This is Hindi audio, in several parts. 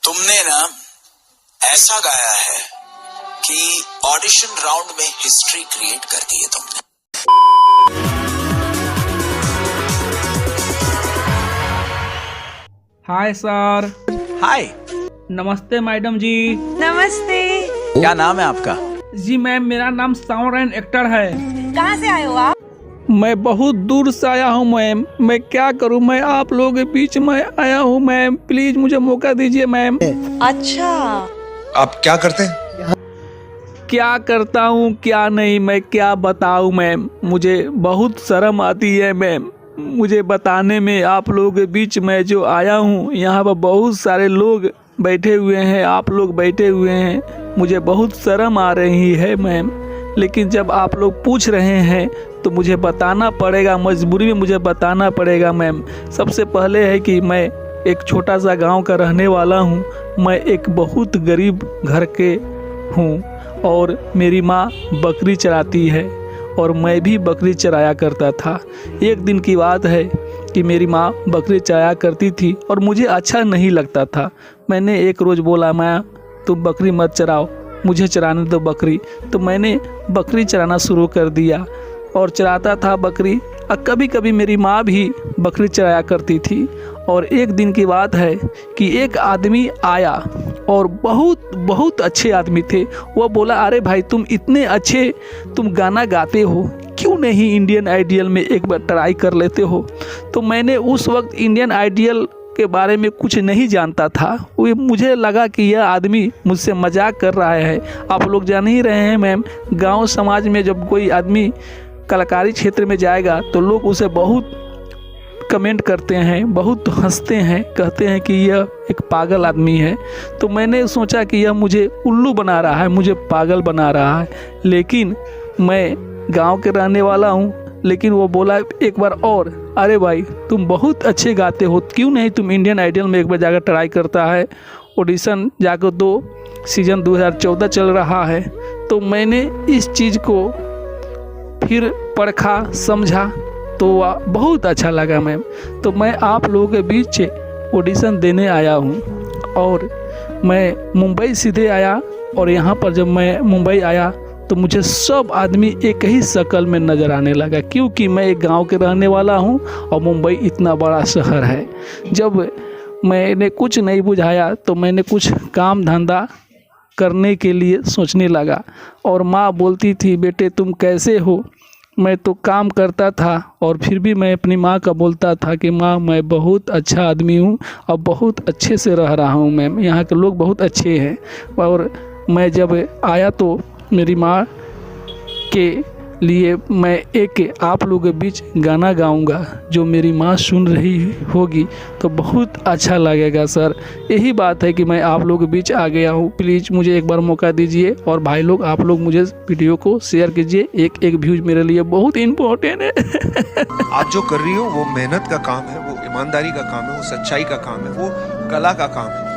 तुमने ना ऐसा गाया है कि ऑडिशन राउंड में हिस्ट्री क्रिएट कर दी है तुमने। Hi sir. हाय। नमस्ते मैडम जी। नमस्ते। क्या नाम है आपका? जी मैम, मेरा नाम साउंड एक्टर है। कहाँ से आए हो आप? मैं बहुत दूर से आया हूँ मैम। मैं क्या करूँ, मैं आप लोगों के बीच में आया हूँ मैम। प्लीज मुझे मौका दीजिए मैम। अच्छा, आप क्या करते हैं? क्या करता हूँ क्या नहीं, मैं क्या बताऊँ मैम। मुझे बहुत शर्म आती है मैम मुझे बताने में। आप लोगों के बीच में जो आया हूँ, यहाँ पर बहुत सारे लोग बैठे हुए हैं, आप लोग बैठे हुए हैं, मुझे बहुत शर्म आ रही है मैम। लेकिन जब आप लोग पूछ रहे हैं तो मुझे बताना पड़ेगा, मजबूरी में मुझे बताना पड़ेगा मैम। सबसे पहले है कि मैं एक छोटा सा गांव का रहने वाला हूं। मैं एक बहुत गरीब घर के हूं और मेरी माँ बकरी चराती है और मैं भी बकरी चराया करता था। एक दिन की बात है कि मेरी माँ बकरी चराया करती थी और मुझे अच्छा नहीं लगता था। मैंने एक रोज़ बोला, माँ तुम बकरी मत चराओ, मुझे चराने दो बकरी। तो मैंने बकरी चराना शुरू कर दिया और चराता था बकरी। और कभी कभी मेरी माँ भी बकरी चराया करती थी। और एक दिन की बात है कि एक आदमी आया और बहुत अच्छे आदमी थे। वो बोला, अरे भाई तुम इतने अच्छे तुम गाना गाते हो, क्यों नहीं इंडियन आइडियल में एक बार ट्राई कर लेते हो। तो मैंने उस वक्त इंडियन आइडियल के बारे में कुछ नहीं जानता था। वो मुझे लगा कि यह आदमी मुझसे मजाक कर रहा है। आप लोग जान ही रहे हैं मैम, गांव समाज में जब कोई आदमी कलाकारी क्षेत्र में जाएगा तो लोग उसे बहुत कमेंट करते हैं, बहुत हंसते हैं, कहते हैं कि यह एक पागल आदमी है। तो मैंने सोचा कि यह मुझे उल्लू बना रहा है, मुझे पागल बना रहा है। लेकिन मैं गांव के रहने वाला हूं। लेकिन वो बोला एक बार और, अरे भाई तुम बहुत अच्छे गाते हो, क्यों नहीं तुम इंडियन आइडल में एक बार जाकर ट्राई करता है। ऑडिशन जाकर 2 सीज़न 2014 चल रहा है। तो मैंने इस चीज़ को फिर परखा, समझा, तो बहुत अच्छा लगा मैम। तो मैं आप लोगों के बीच ऑडिशन देने आया हूँ। और मैं मुंबई सीधे आया, और यहाँ पर जब मैं मुंबई आया तो मुझे सब आदमी एक ही शक्ल में नज़र आने लगा, क्योंकि मैं एक गांव के रहने वाला हूँ और मुंबई इतना बड़ा शहर है। जब मैंने कुछ नहीं बुझाया तो मैंने कुछ काम धंधा करने के लिए सोचने लगा। और माँ बोलती थी, बेटे तुम कैसे हो। मैं तो काम करता था और फिर भी मैं अपनी माँ का बोलता था कि माँ मैं बहुत अच्छा आदमी हूँ और बहुत अच्छे से रह रहा हूँ मैम, यहाँ के लोग बहुत अच्छे हैं। और मैं जब आया तो मेरी माँ के लिए मैं एक आप लोगों के बीच गाना गाऊंगा, जो मेरी माँ सुन रही होगी तो बहुत अच्छा लगेगा सर। यही बात है कि मैं आप लोगों के बीच आ गया हूँ। प्लीज़ मुझे एक बार मौका दीजिए। और भाई लोग, आप लोग मुझे वीडियो को शेयर कीजिए, एक व्यूज़ मेरे लिए बहुत इम्पोर्टेंट है। आप जो कर रही हो वो मेहनत का काम है, वो ईमानदारी का काम है, वो सच्चाई का काम है, वो कला का काम है।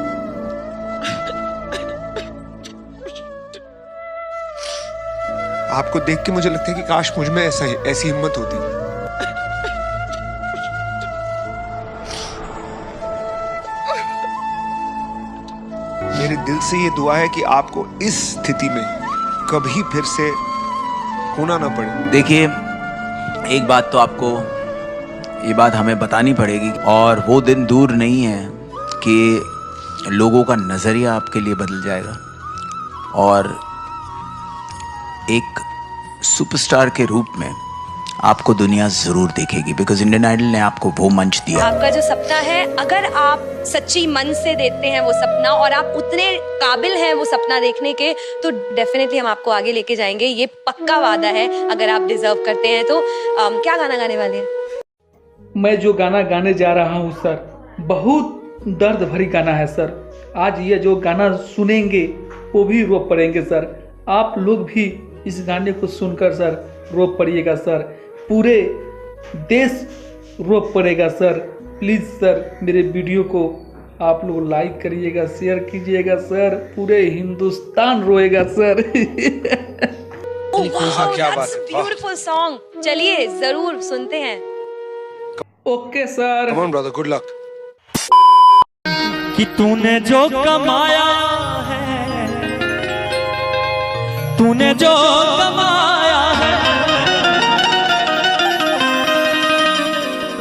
आपको देख के मुझे लगता है कि काश मुझ में ऐसी हिम्मत होती। मेरे दिल से ये दुआ है कि आपको इस स्थिति में कभी फिर से होना ना पड़े। देखिए, एक बात तो आपको ये बात हमें बतानी पड़ेगी, और वो दिन दूर नहीं है कि लोगों का नज़रिया आपके लिए बदल जाएगा और एक सुपरस्टार के रूप में आपको दुनिया ज़रूर देखेगी, बिकॉज इंडियन आइडल ने आपको वो मंच दिया। आपका जो सपना है, अगर आप सच्ची मन से देते हैं वो सपना और आप उतने काबिल हैं वो सपना देखने के, तो डेफिनेटली हम आपको आगे लेके जाएंगे। ये पक्का वादा है, अगर आप डिजर्व करते हैं तो। क्या गाना गाने वाले हैं? मैं जो गाना गाने जा रहा हूँ सर, बहुत दर्द भरी गाना है सर। आज ये जो गाना सुनेंगे वो भी रो पड़ेंगे सर। आप लोग भी इस गाने को सुनकर सर रो पड़िएगा सर, पूरे देश रो पड़ेगा सर। प्लीज़ सर मेरे वीडियो को आप लोग लाइक करिएगा, शेयर कीजिएगा सर, पूरे हिंदुस्तान रोएगा सर। क्या बात है, ब्यूटीफुल सॉन्ग। चलिए जरूर सुनते हैं। Okay sir. Come on brother, good luck. कि तूने जो कमाया है, तूने जो कमाया है,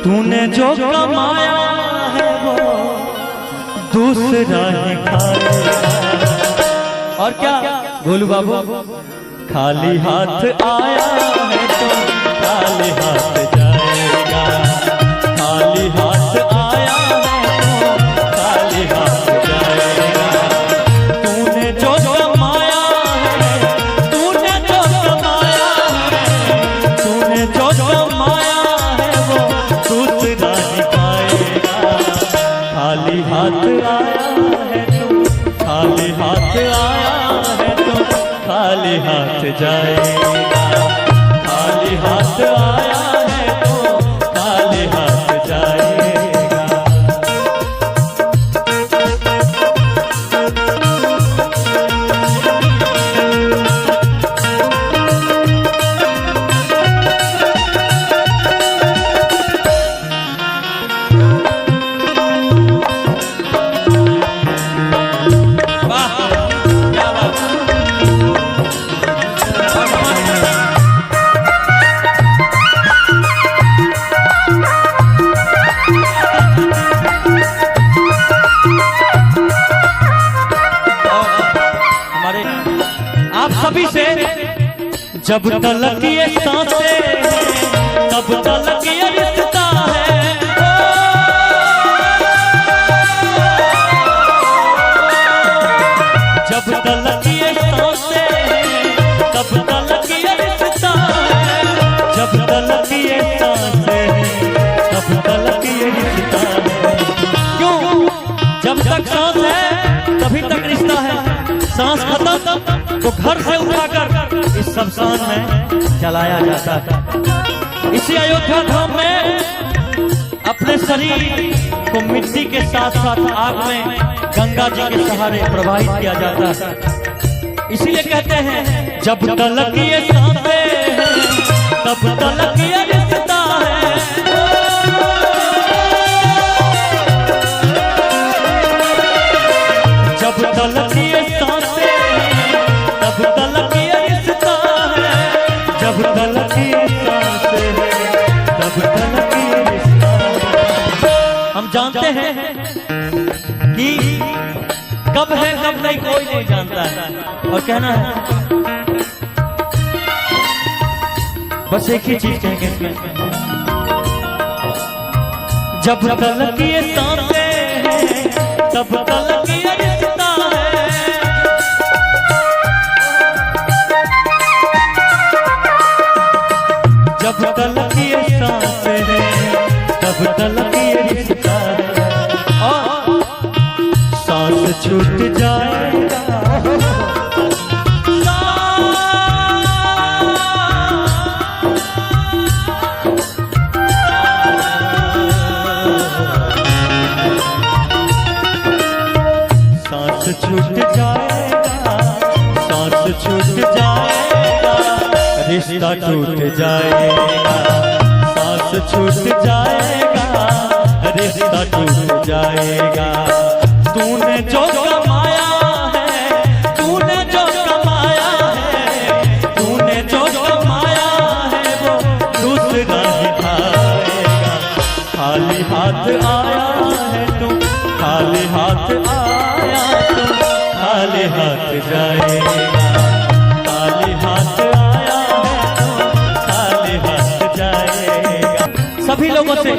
तूने जो कमाया है वो दूसरा ही खाएगा। और क्या गोलू बाबू, खाली हाथ आया है तो खाली हाथ जाएगा। खाली हाथ आया है तो खाली हाथ जाएगा। तूने जो कमाया है, तूने जो कमाया है, तूने जो कमाया है वो दूसरा ही पाएगा। खाली हाथ आया है तो खाली हाथ आया है तो खाली हाथ जाएगा। खाली हाथ आया है तो खाली हाथ जाएगा। वाह, क्या बात है। हमारे आप सभी से, जब तलक ये सांसें हैं तब तलक ये रिश्ता है। जब तलक ये सांसें हैं तब तलक ये रिश्ता है। जब सांस खत्म तो घर से उठाकर इस शमशान में जलाया जाता है। इसी अयोध्या धाम में अपने शरीर को मिट्टी के साथ साथ आग में गंगा जी के सहारे प्रवाहित किया जाता है। इसीलिए कहते हैं जब तलक ये सांसें हैं तब तलक ये रिश्ता है। जब तलक ये सांसें हैं तब तलक ये रिश्ता है। जब तलक ये सांसें हैं तब तलक ये रिश्ता है। हम जानते हैं कि कब है कब नहीं कोई नहीं जानता है। और कहना है बस एक ही चीज कहेंगे इसमें, जब तलक ये सांसें हैं तब तलक ये रिश्ता है। जब तलक ये सांसें हैं तब तलक ये रिश्ता है। और सांस छूट जाएगा छूट जाएगा, सांस छूट जाएगा, रिश्ता टूट जाएगा। सांस छूट जाएगा, रिश्ता टूट जाएगा। तूने जो कमाया है, तूने जो कमाया है, तूने जो कमाया है वो दूसरा ही खाएगा। खाली हाथ आया है तू, खाली हाथ आया तू, खाली हाथ जाएगा। खाली हाथ आया है तो खाली हाथ जाएगा। सभी लोगों से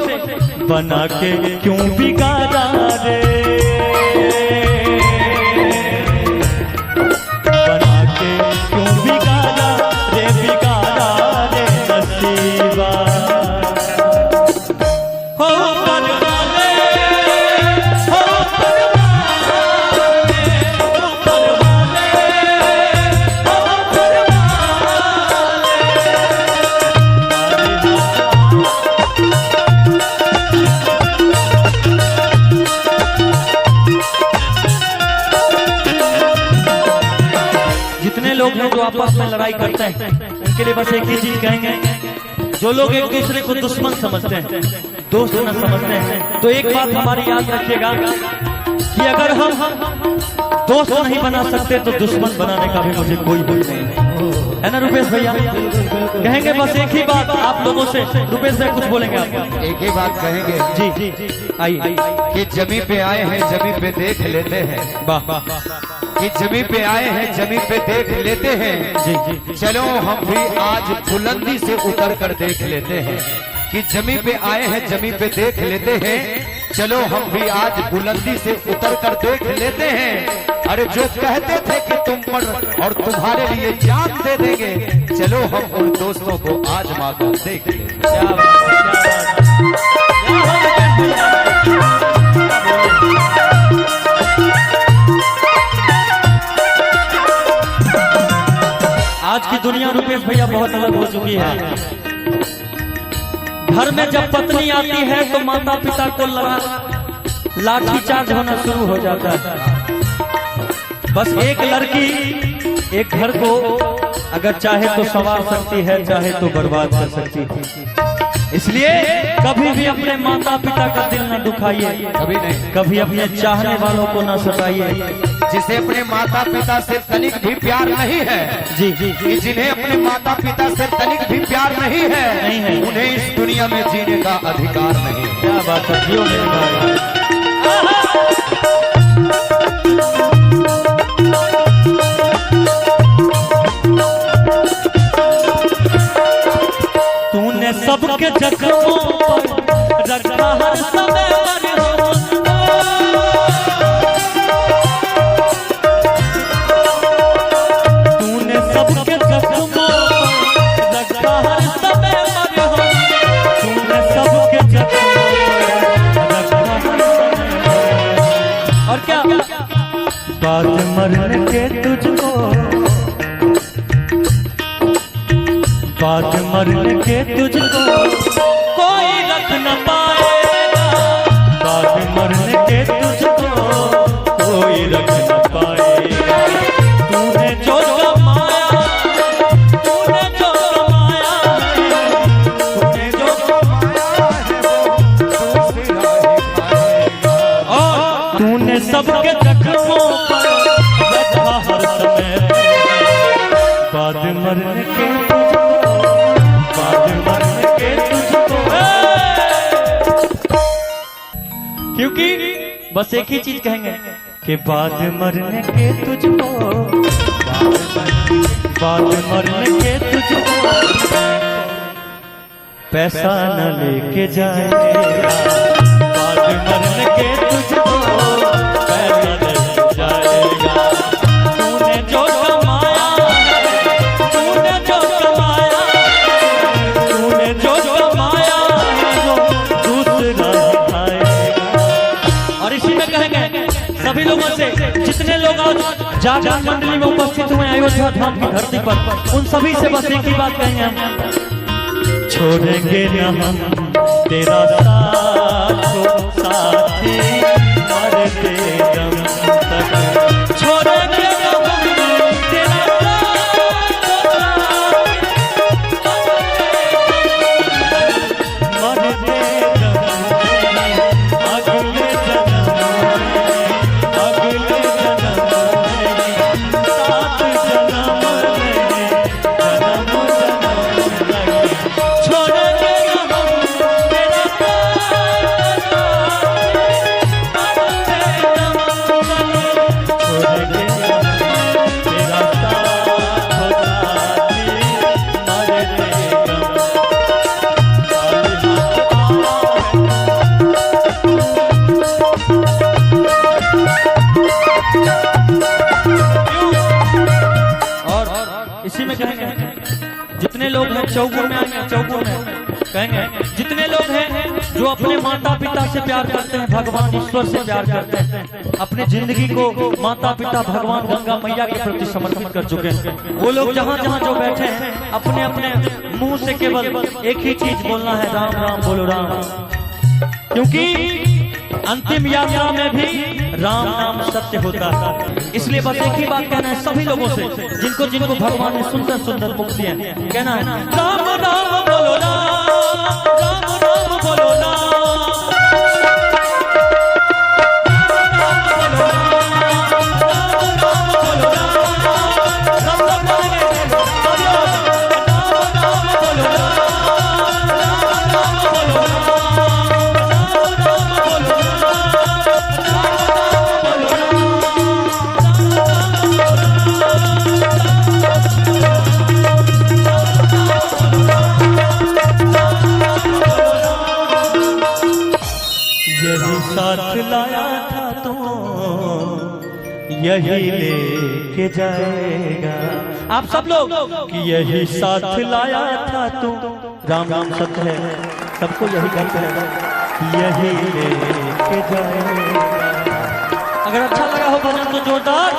बना के क्यों बिगाड़ा रे, बना के क्यों बिगाड़ा रे, बिगाड़ा रे नसीबा। हो परवाने, हो लोग हैं जो आपस में लड़ाई करते हैं, उनके लिए बस एक ही चीज कहेंगे। जो लोग एक दूसरे को दुश्मन समझते हैं, दोस्त न समझते हैं, तो एक बात हमारी याद रखिएगा कि अगर हम दोस्त नहीं बना सकते तो दुश्मन बनाने का भी मुझे कोई भूल नहीं है ना रुपेश भैया। कहेंगे बस एक ही बात आप लोगों से। रुपेश भाई कुछ बोलेंगे आप? एक ही बात कहेंगे जी जी जी आइए। कि जमी पे आए हैं जमी पे देख लेते हैं। वाह वाह। कि जमी पे आए हैं जमी पे देख लेते हैं। जी जी। चलो हम भी आज बुलंदी से उतर कर देख लेते हैं। कि जमी पे आए हैं जमी पे देख लेते हैं। चलो हम भी आज बुलंदी से उतर कर देख लेते हैं। अरे जो कहते थे कि तुम पर और तुम्हारे लिए जान दे देंगे, चलो हम उन दोस्तों को आजमा कर देख लेते। क्या बात है, क्या बात है। आज की दुनिया रुपेश भैया बहुत अलग हो चुकी है। घर में जब पत्नी आती है तो माता पिता को लाठी चार्ज होना शुरू हो जाता है। बस एक लड़की एक घर को अगर चाहे तो संवार सकती है, चाहे तो बर्बाद कर सकती है। इसलिए कभी भी अपने माता पिता का दिल न दुखाइए, कभी नहीं। कभी अपने चाहने वालों को न सताइए। जिसे अपने माता पिता से तनिक भी प्यार नहीं है, जी जी जी। जिन्हें अपने माता पिता से तनिक भी प्यार नहीं है, उन्हें इस दुनिया में जीने का अधिकार नहीं है। क्या बात है, जियो मेरे भाई। तूने सबके जख्मों पर रखा हर समय मरहम। तूने सबके जख्मों पर रखा हर समय मरहम। तूने सबके जख्मों पर रखा हर समय मरहम। और क्या बात मरने के तुझको, बात मरने के तुझको कोई रख न पाएगा, बात मरने के तुझको कोई रख न पाएगा। तूने जो कमाया, तूने जो कमाया है, तूने जो कमाया है वो दूसरा ही खाएगा। और तूने सबके जख्मों पर बैठा हर समय, बात मरने के तुझको, बात मरने के तुझको। क्योंकि बस एक ही चीज कहेंगे कि बात मरने के तुझको, बात मरने के तुझको पैसा न लेके जाएगा, बात मरने के तुझको पैसा लेके जाएगा। तूने जो कमाया, तूने जो कमाया, तूने जो कमाया वो दूसरा खाएगा। और इसी में कहेंगे सभी लोगों से, जितने लोग आज जागरण मंडली में उपस्थित हुए अयोध्या धाम की धरती पर, उन सभी से बस एक ही बात कहेंगे हम, छोड़ेंगे न हम तेरा साथ साथी, मरते दम तक छोड़ेंगे न हम तेरा साथ, मरते दम अगले जन्म, अगले जन्म सात जन्म जन्म जन्म छोड़ेंगे न हम तेरा साथ, मरते दम छोड़ेंगे न हम तेरा साथ साथी, मरते दम। और इसी में कहेंगे जितने लोग हैं चौगुन में आएंगे, चौगुन में कहेंगे जितने लोग हैं जो अपने माता पिता से प्यार करते हैं, भगवान ईश्वर से प्यार करते हैं, अपने जिंदगी को माता पिता भगवान गंगा मैया के प्रति समर्पित कर चुके हैं, वो लोग जहाँ जहाँ जो बैठे हैं अपने अपने मुंह से केवल एक ही चीज बोलना है, राम राम बोलो राम। क्योंकि अंतिम यात्रा में भी राम नाम सत्य होता है। इसलिए बस एक ही बात कहना है सभी लोगों से, जिनको जिनको भगवान ने सुंदर सुंदर मुख दिए, कहना है राम राम बोलो राम, राम राम बोलो राम, साथ लाया था तो यही लेके जाएगा। आप सब लोग कि यही साथ लाया था तो, राम राम सत्य है, सबको यही कहते हैं कि यही लेके जाएगा। अगर अच्छा लगा हो भजन तो जोरदार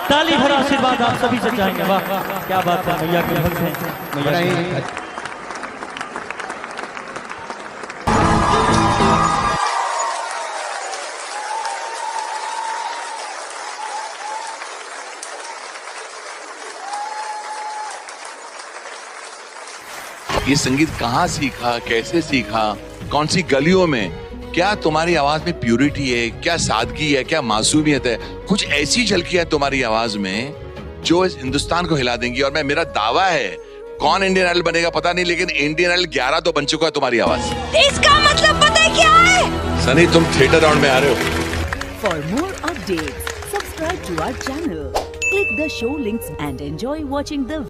ताली भरा आशीर्वाद आप सभी से चाहेंगे। वाह क्या बात है, मैया के भक्त हैं, मैया के। ये संगीत कहाँ सीखा, कैसे सीखा, कौन सी गलियों में? क्या तुम्हारी आवाज में प्यूरिटी है, क्या सादगी है, क्या मासूमियत है? कुछ ऐसी झलकियां तुम्हारी आवाज में जो इस हिंदुस्तान को हिला देंगी। और मैं, मेरा दावा है, कौन इंडियन आइडल बनेगा पता नहीं, लेकिन इंडियन आइडल 11 तो बन चुका है तुम्हारी आवाज से। इसका मतलब पता है क्या है? सनी तुम थिएटर राउंड में आ रहे हो। For more updates, subscribe to our channel, click the show links and enjoy watching the